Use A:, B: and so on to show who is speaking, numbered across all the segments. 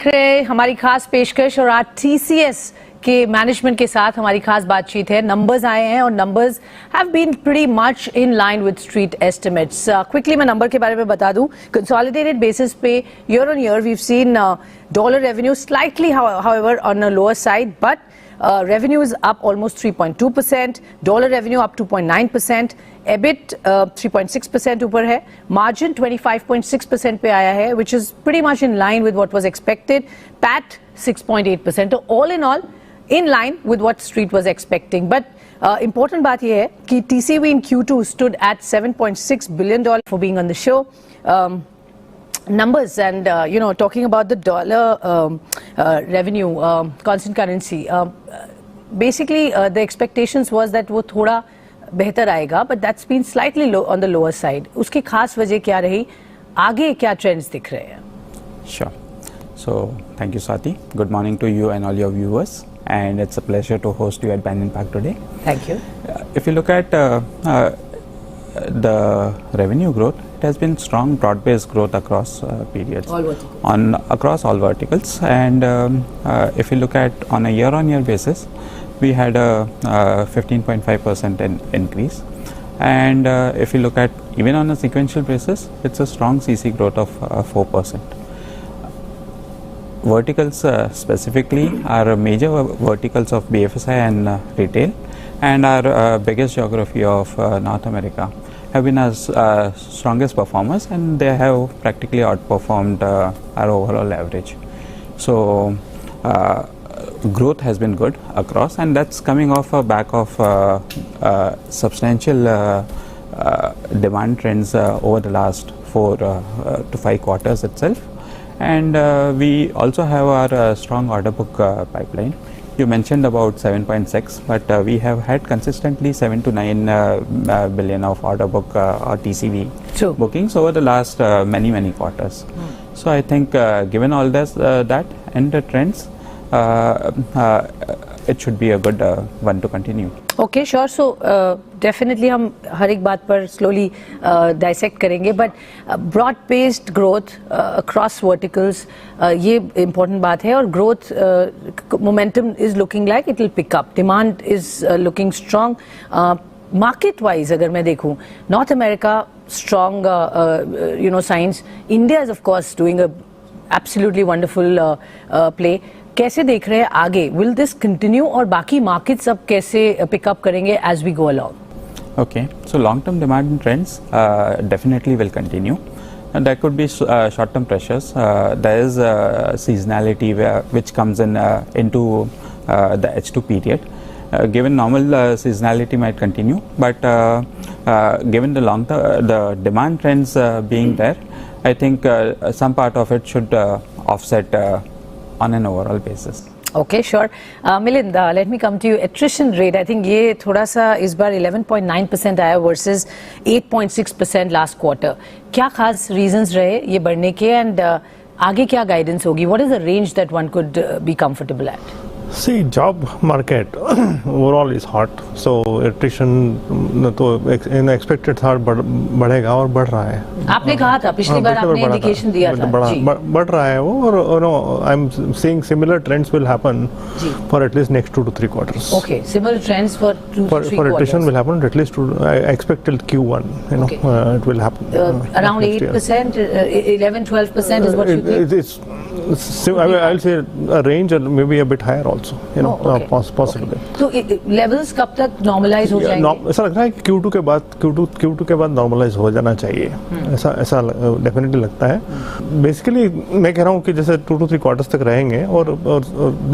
A: रहे हैं हमारी खास पेशकश और आज TCS के मैनेजमेंट के साथ हमारी खास बातचीत है। नंबर्स आए हैं और numbers have been pretty much in line with street estimates. Quickly मैं नंबर के बारे में बता दूं, कंसोलिडेटेड बेसिस पे year on year we have seen dollar revenue slightly however on a lower side, but revenue is up almost 3.2%, dollar revenue up 2.9%, EBIT 3.6% ऊपर है, margin 25.6% पे आया है, which is pretty much in line with what was expected, PAT 6.8%, so all in all in line with what street was expecting. But important बात ये है कि TCV in Q2 stood at $7.6 billion for being on the show. Numbers and talking about the dollar revenue, constant currency, basically the expectations was that वो थोड़ा बेहतर आएगा, but that's been slightly low on the lower side. उसकी खास वजह क्या रही, आगे क्या trends दिख रहे हैं?
B: Sure. So thank you, Swati. Good morning to you and all your viewers, and it's a pleasure to host you at Pan Impact today.
A: Thank you.
B: If you look at the revenue growth, it has been strong broad-based growth across periods,
A: All verticals.
B: Across all verticals. And if you look at on a year-on-year basis, we had a 15.5% increase, and if you look at even on a sequential basis, it's a strong CC growth of 4%. Verticals specifically are major verticals of BFSI and retail, and our biggest geography of North America have been our strongest performers, and they have practically outperformed our overall average. So growth has been good across, and that's coming off a back of substantial demand trends over the last 4 to 5 quarters itself. And we also have our strong order book pipeline. You mentioned about 7.6, but we have had consistently 7 to 9 billion of order book or TCV bookings over the last many quarters. So I think given all this, that and the trends, it should be a good one to continue.
A: Okay, sure. So definitely हम हर एक बात पर slowly dissect करेंगे, but broad-based growth across verticals, ये important बात है, और growth momentum is looking like it will pick up. Demand is looking strong. Market-wise अगर मैं देखूँ, North America strong, signs. India is of course doing a absolutely wonderful play. कैसे देख रहे हैं आगे? Will this continue और बाकी markets अब कैसे pick up करेंगे as we go along?
B: Okay, so long-term demand trends definitely will continue, and there could be short-term pressures. There is seasonality which comes into the H2 period. Given normal seasonality might continue, but given the the demand trends being there, I think some part of it should offset on an overall basis.
A: Okay, sure. Milind, let me come to you. Attrition rate, I think ये थोड़ा सा इस बार 11.9% आया versus 8.6% last quarter. क्या खास reasons रहे ये बढ़ने के, and आगे क्या guidance होगी? What is the range that one could be comfortable at?
C: See, job market overall is hot, so attrition तो expected था बढ़ेगा और बढ़ रहा है.
A: आपने कहा था पिछली बार, आपने इंडिकेशन दिया था.
C: बढ़ रहा है वो, और I'm seeing similar trends will happen for at least next 2 to 3 quarters.
A: Okay, similar trends for 2 to 3 quarters.
C: For attrition will happen at least I expect till Q1. It will happen.
A: Around 8%, 11-12% is what you think?
C: I'll say a range and maybe a bit higher also. Possibly.
A: तो levels कब तक normalize हो जाएंगे?
C: ऐसा लग रहा है कि Q2 के बाद normalize हो जाना चाहिए. ऐसा definitely लगता है. Basically मैं कह रहा हूँ कि जैसे 2 to 3 quarters तक रहेंगे, और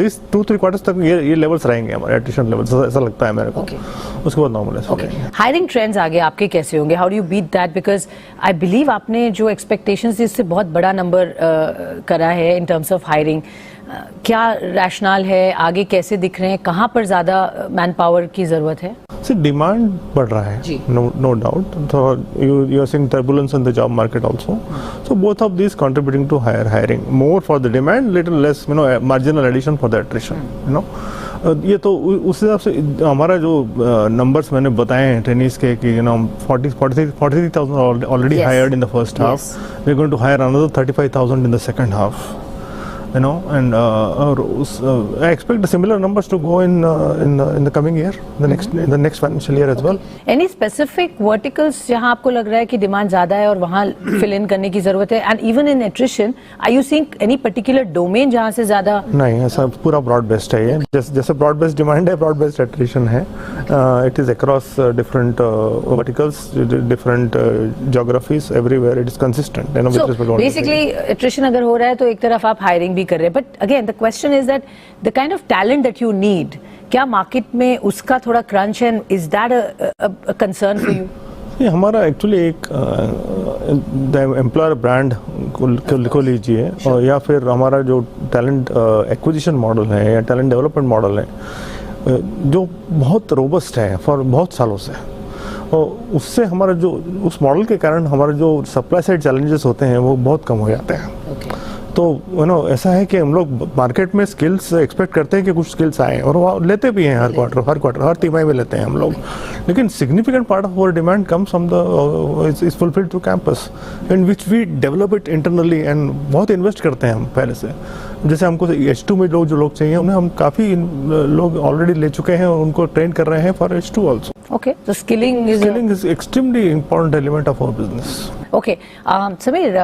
C: this 2-3 quarters तक ये levels रहेंगे हमारे attrition levels, ऐसा लगता है मेरे को. उसके बाद normalize हो जाएंगे.
A: Hiring trends आगे आपके कैसे होंगे? How do you beat that? Because I believe आपने जो expectations थी, इससे बहुत बड़ा number करा है in terms of hiring. क्या रैशनल है, आगे कैसे दिख रहे हैं, कहाँ पर ज़्यादा मैन पावर की ज़रूरत है?
C: See, डिमांड बढ़ रहा है, no doubt. So you are seeing turbulence in the job market also. So both of these contributing to higher hiring. More for the demand, little less, marginal addition for the attrition. ये तो उस हिसाब से हमारा जो numbers मैंने बताए हैं ट्रेनिंग्स के कि 43,000 already hired in the first half. We're going to hire another 35,000 in the second half. and I expect the similar numbers to go in the coming year, in the next financial year as well.
A: Any specific verticals जहां आपको लग रहा है कि demand ज्यादा है और वहां फिल इन करने की जरूरत है? And even in nutrition, are you seeing any particular domain जहां से ज्यादा?
C: नहीं, ऐसा पूरा ब्रॉड बेस्ड है ये. जैसे ब्रॉड बेस्ड डिमांड है, ब्रॉड बेस्ड एट्रिशन है. It is across different verticals, different geographies, everywhere it is consistent.
A: Basically attrition अगर हो रहा है तो एक तरफ आप हायरिंग भी कर रहे हैं, but again the question is that the kind of talent that you need, क्या मार्केट में उसका थोड़ा क्रंच है? Is that a concern for you?
C: ये हमारा एक्चुअली एक एम्प्लॉयर ब्रांड को लीजिए, और या फिर हमारा जो टैलेंट एक्विजिशन मॉडल है या टैलेंट डेवलपमेंट मॉडल है, जो बहुत रोबस्ट है फॉर बहुत सालों से. और उससे हमारा जो उस मॉडल के कारण हमारे जो सप्लाई साइड चैलेंजेस होते हैं वो बहुत कम हो जाते हैं. तो ऐसा है कि हम लोग मार्केट में स्किल्स एक्सपेक्ट करते हैं कि कुछ स्किल्स आए, और वो लेते भी हैं हर क्वार्टर हर तिमाही में लेते हैं हम लोग. लेकिन significant part of our demand comes from the is fulfilled through campus, in which we develop it internally, and बहुत इन्वेस्ट करते हैं हम पहले से. जैसे हमको H2 में जो लोग चाहिए उन्हें हम काफ़ी लोग ऑलरेडी ले चुके हैं और उनको ट्रेन कर रहे हैं for H2 also.
A: Okay, so skilling
C: is extremely important element of our business.
A: Okay, Sameer,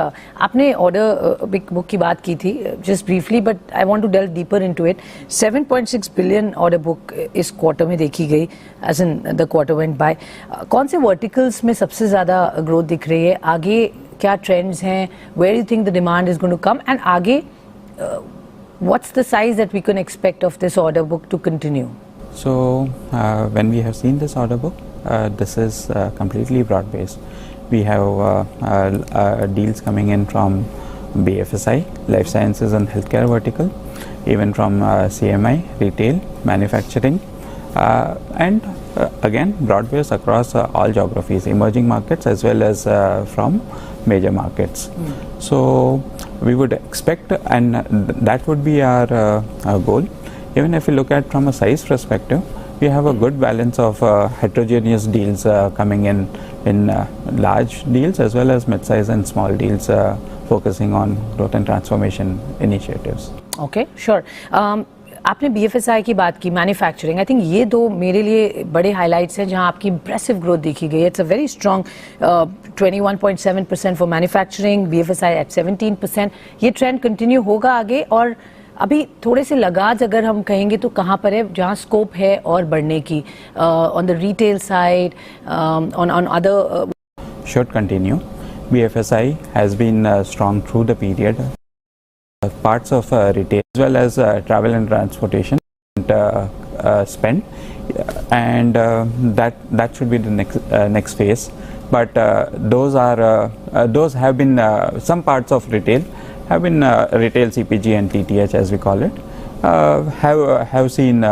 A: आपने ऑर्डर बुक की बात की थी just briefly, but I want to delve deeper into it. 7.6 billion order book इस क्वार्टर में देखी गई, as in the quarter went by. कौन से वर्टिकल्स में सबसे ज़्यादा ग्रोथ दिख रही है? आगे क्या ट्रेंड्स हैं? Where do you think the demand is going to come? And आगे what's the size that we can expect of this order book to continue?
B: So when we have seen this order book, this is completely broad based. We have deals coming in from BFSI, life sciences and healthcare vertical, even from CMI, retail, manufacturing, and again broad based across all geographies, emerging markets as well as from major markets. So we would expect, and that would be our goal. Even if you look at from a size perspective, we have a good balance of heterogeneous deals coming in large deals as well as mid-size and small deals, focusing on growth and transformation initiatives.
A: Okay, sure. आपने BFSI की बात की, manufacturing, I think ये दो मेरे लिए बड़े highlights हैं जहां आपकी इंप्रेसिव ग्रोथ देखी गई है. It's a very strong 21.7% for manufacturing, BFSI at 17%. ये ट्रेंड कंटिन्यू होगा आगे? और अभी थोड़े से लगाज अगर हम कहेंगे तो कहाँ पर है जहाँ स्कोप है और बढ़ने की, on the retail side, on other?
B: Should continue. BFSI has been strong through the period. Parts of retail as well as travel and transportation spend, and that should be the next phase. But those have been some parts of retail have been retail CPG and TTH as we call it, have seen